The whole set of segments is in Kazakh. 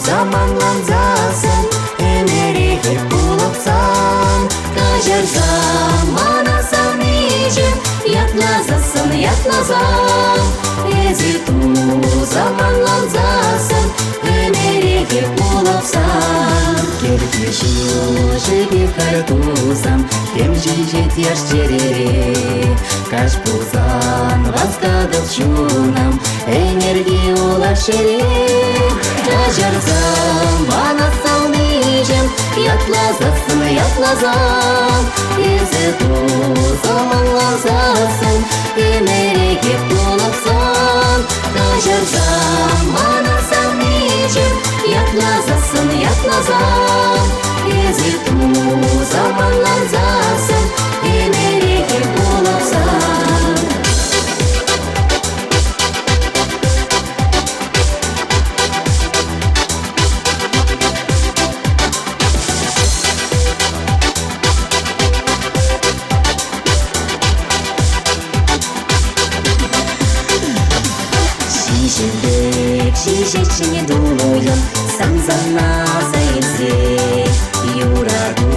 заманланзасын, өмірге болыпсан. Кажыр заманасан ежен, ятлазасын, ятлазам. Ezi tu заманланзасын, өмірге болыпсан. Керкеші жеге картузам, кем жет яш жерере. Каш пузан васкадыл чунам, энерги улашере. Кажыр заманасан ежен, ятлазасын, ятлазам. Ezi tu заманланзасын, өмірге болыпсан. Кажыр заманасан ежен, ятлазасын, ятлазам. Ezi tu заманланзасын, өмірге болыпсан. Шишечіне дулуын, самзана сайынсы. Юраду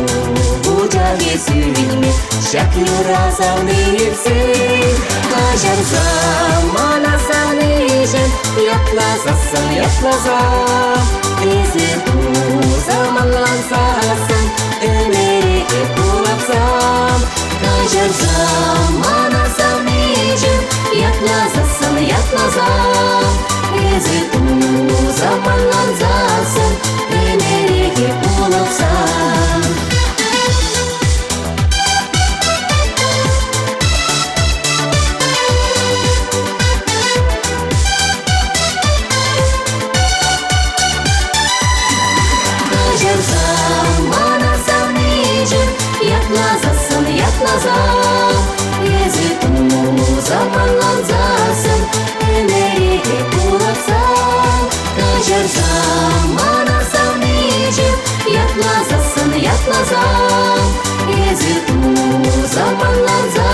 бұжаге сүйінме, шак юразаны епсі. Кажыр заманасан ежен, ятлазасын, ятлазам. Ezi tu заманланзасын, өмірге болыпсан. Кажыр заманасан ежен, ятлазасын, ятлазам. Ezi tu заманланзасын, өмірге болыпсан. Кажыр заманасан ежен, ятлазасын, ятлазам. Ezi tu заманланзасын, өмірге болыпсан. Кажыр заманасан ежен, ятлазасын, ятлазам. Ezi tu заманланзасын.